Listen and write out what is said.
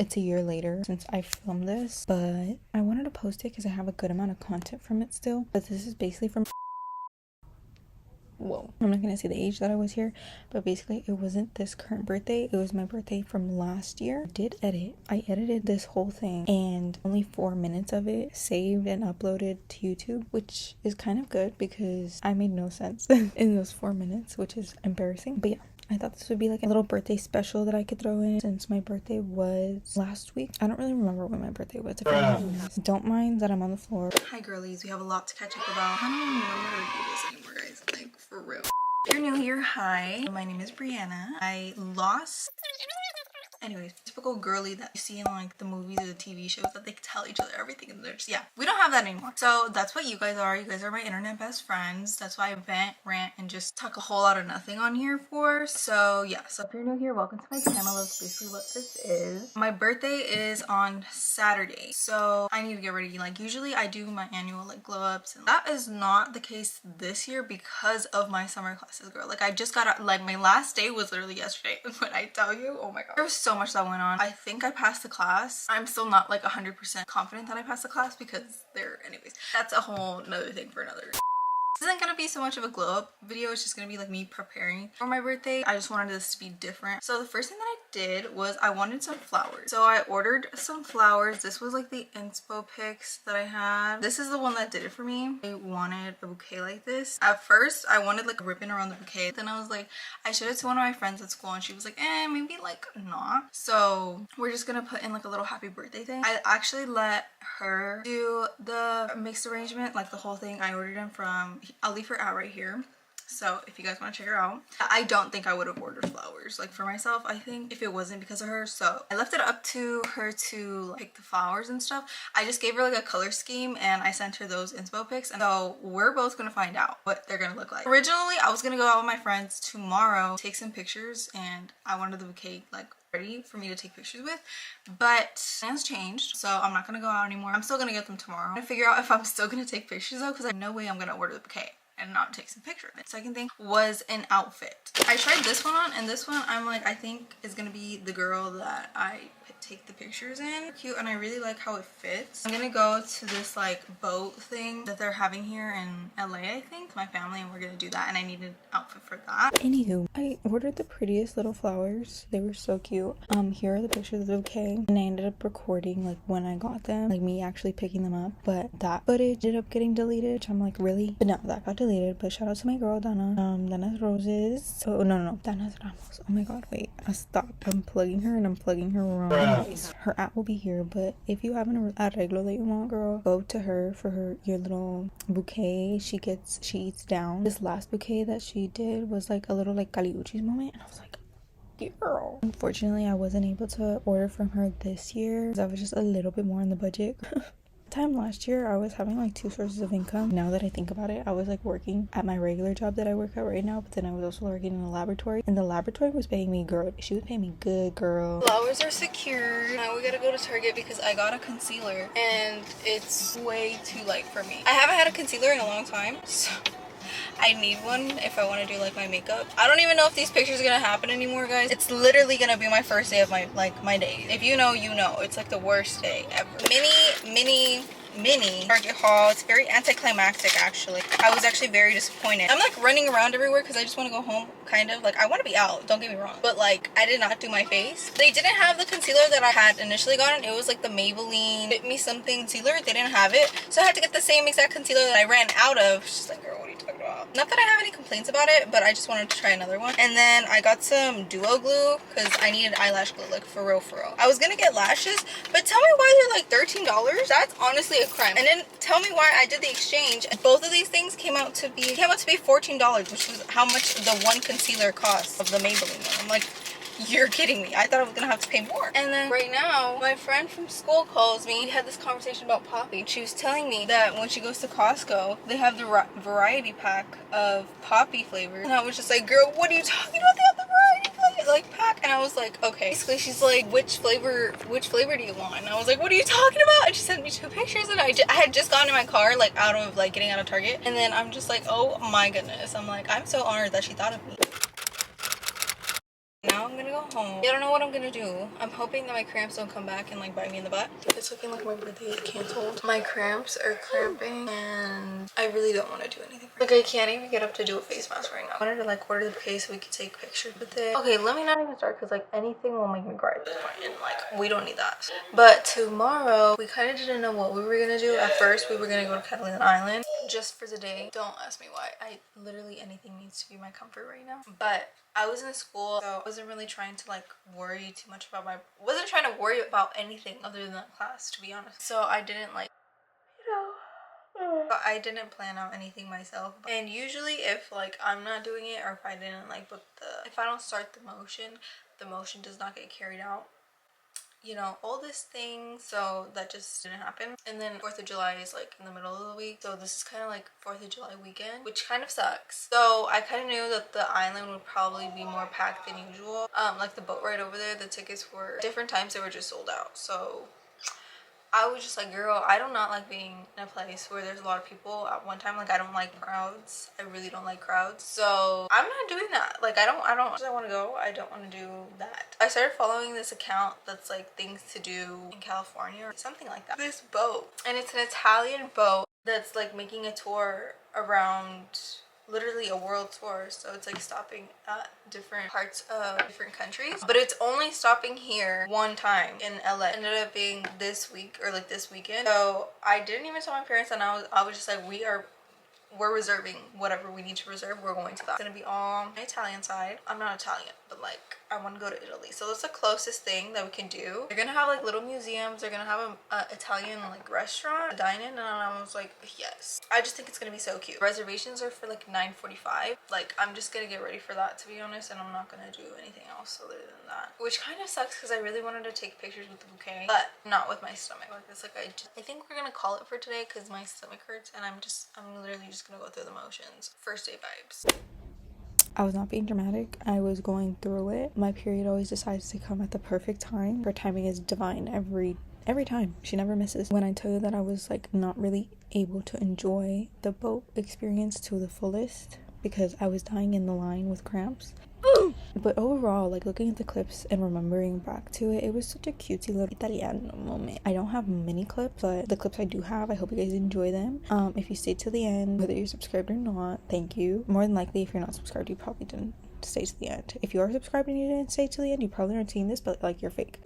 It's a year later since I filmed this, but I wanted to post it because I have a good amount of content from it still. But this is basically from... Whoa. I'm not going to say the age that I was here, but basically it wasn't this current birthday. It was my birthday from last year. I edited this whole thing and only 4 minutes of it saved and uploaded to YouTube, which is kind of good because I made no sense in those 4 minutes, which is embarrassing. But yeah, I thought this would be like a little birthday special that I could throw in since my birthday was last week. I don't really remember when my birthday was. Don't mind that I'm on the floor. Hi girlies, we have a lot to catch up about. I don't even remember how to do this anymore, guys. Like, for real. If you're new here, hi. My name is Brianna. I lost... Anyways, typical girly that you see in like the movies or the TV shows that they tell each other everything and they're just, yeah, we don't have that anymore. So that's what you guys are. You guys are my internet best friends. That's why I vent, rant, and just talk a whole lot of nothing on here for. So yeah, so if you're new here, welcome to my channel. That's basically what this is. My birthday is on Saturday, so I need to get ready. Like usually I do my annual like glow ups, and that is not the case this year because of my summer classes, girl. Like I just got out, like my last day was literally yesterday. When I tell you, oh my god, there was so much that went on. I think I passed the class. I'm still not like 100% confident that I passed the class because anyways, that's a whole nother thing for another. This isn't gonna be so much of a glow up video. It's just gonna be like me preparing for my birthday. I just wanted this to be different. So the first thing that I did was I wanted some flowers. So I ordered some flowers. This was like the inspo pics that I had. This is the one that did it for me. I wanted a bouquet like this. At first I wanted like a ribbon around the bouquet. Then I was like, I showed it to one of my friends at school and she was like, maybe like not. So we're just gonna put in like a little happy birthday thing. I actually let her do the mixed arrangement, like the whole thing. I ordered them from... I'll leave her out right here, so if you guys want to check her out. I don't think I would have ordered flowers like for myself, I think, if it wasn't because of her. So I left it up to her to pick the flowers and stuff. I just gave her like a color scheme and I sent her those inspo pics, and so we're both gonna find out what they're gonna look like. Originally I was gonna go out with my friends tomorrow, take some pictures, and I wanted the bouquet like ready for me to take pictures with, but plans changed, so I'm not gonna go out anymore. I'm still gonna get them tomorrow. I'm gonna figure out if I'm still gonna take pictures though, because I have no way I'm gonna order the bouquet and not take some pictures. The second thing was an outfit. I tried this one on, and this one I'm like, I think is gonna be the girl that I take the pictures in. Cute, and I really like how it fits. I'm gonna go to this like boat thing that they're having here in LA, I think, my family, and we're gonna do that, and I need an outfit for that. Anywho, I ordered the prettiest little flowers. They were so cute. Here are the pictures of the bouquet, and I ended up recording like when I got them, like me actually picking them up, but that footage ended up getting deleted, which I'm like, really? But no, that got deleted. But shout out to my girl Dana, Dana's Roses. Oh no, Dana's Ramos. Oh my god, wait, I stopped. I'm plugging her and I'm plugging her wrong. Her app will be here, but if you have an arreglo that you want, girl, go to her for your little bouquet. She eats down. This last bouquet that she did was like a little like Caliucci's moment, and I was like, girl. Unfortunately, I wasn't able to order from her this year because I was just a little bit more on the budget. Time last year I was having like 2 sources of income. Now that I think about it, I was like working at my regular job that I work at right now, but then I was also working in a laboratory, and the laboratory was paying me, girl, she was paying me good, girl. Flowers are secured. Now we gotta go to Target because I got a concealer and it's way too light for me. I haven't had a concealer in a long time, so I need one if I want to do like my makeup. I don't even know if these pictures are gonna happen anymore, guys. It's literally gonna be my first day of my day. If you know, you know. It's like the worst day ever. Mini Target haul. It's very anticlimactic, actually. I was actually very disappointed. I'm like running around everywhere because I just want to go home, kind of. Like, I want to be out, don't get me wrong, but like I did not do my face. They didn't have the concealer that I had initially gotten. It was like the Maybelline Fit Me Something concealer. They didn't have it, so I had to get the same exact concealer that I ran out of. She's like, girl, what are you talking about? Not that I have any complaints about it, but I just wanted to try another one. And then I got some duo glue because I needed eyelash glue, like for real. I was gonna get lashes, but tell me why they're like $13. That's honestly a crime. And then tell me why I did the exchange. Both of these things came out to be $14, which was how much the one concealer cost of the Maybelline one. I'm like, you're kidding me. I thought I was gonna have to pay more. And then right now, my friend from school calls me. We had this conversation about Poppy. She was telling me that when she goes to Costco, they have the variety pack of Poppy flavors. And I was just like, girl, what are you talking about? They have the variety like pack. And I was like, okay. Basically, she's like, which flavor do you want? And I was like, what are you talking about? And she sent me 2 pictures, and I had just gotten in my car, like out of like getting out of Target. And then I'm just like, oh my goodness. I'm like, I'm so honored that she thought of me. Now I'm gonna go go home. I don't know what I'm gonna do. I'm hoping that my cramps don't come back and like bite me in the butt. It's looking like my birthday is canceled. My cramps are cramping and I really don't want to do anything. Like I can't even get up to do a face mask right now. I wanted to like order the case so we could take pictures with it. Okay, let me not even start because like anything will make me cry at this point and like we don't need that. But tomorrow we kind of didn't know what we were gonna do. At first we were gonna go to Catalina Island just for the day. Don't ask me why. I literally anything needs to be my comfort right now. But I was in school, so I wasn't really trying to like worry too much about wasn't trying to worry about anything other than that class, to be honest. So I didn't like, you know, but I didn't plan out anything myself. And usually if like I'm not doing it or if I didn't like book if I don't start the motion does not get carried out, you know, all this thing. So that just didn't happen. And then 4th of July is like in the middle of the week, so this is kind of like 4th of July weekend, which kind of sucks. So I kind of knew that the island would probably be more packed than usual. Like the boat ride over there, the tickets were different times, they were just sold out. So I was just like, girl, I do not like being in a place where there's a lot of people at one time. Like I don't like crowds. I really don't like crowds. So I'm not doing that. Like I want to go. I don't want to do that. I started following this account that's like things to do in California or something like that. This boat, and it's an Italian boat that's like making a tour around, literally a world tour. So it's like stopping at different parts of different countries, but it's only stopping here one time in LA. It ended up being this week or like this weekend. So I didn't even tell my parents, and I was just like, we're reserving whatever we need to reserve. We're going to that. It's gonna be on the Italian side. I'm not Italian, but like I want to go to Italy, so that's the closest thing that we can do. They're gonna have like little museums. They're gonna have a Italian like restaurant to dine in, and I was like, yes. I just think it's gonna be so cute. Reservations are for like 9:45. Like I'm just gonna get ready for that, to be honest, and I'm not gonna do anything else other than that, which kind of sucks because I really wanted to take pictures with the bouquet, but not with my stomach. Like it's like I think we're gonna call it for today because my stomach hurts, and I'm literally just gonna go through the motions. First day vibes. I was not being dramatic. I was going through it. My period always decides to come at the perfect time. Her timing is divine every time. She never misses. When I tell you that I was like not really able to enjoy the boat experience to the fullest because I was dying in the line with cramps. But overall, like looking at the clips and remembering back to it, it was such a cutesy little Italiano moment. I don't have many clips, but the clips I do have, I hope you guys enjoy them. If you stayed to the end, whether you're subscribed or not, thank you. More than likely, if you're not subscribed, you probably didn't stay to the end. If you are subscribed and you didn't stay to the end, you probably aren't seeing this, but like you're fake.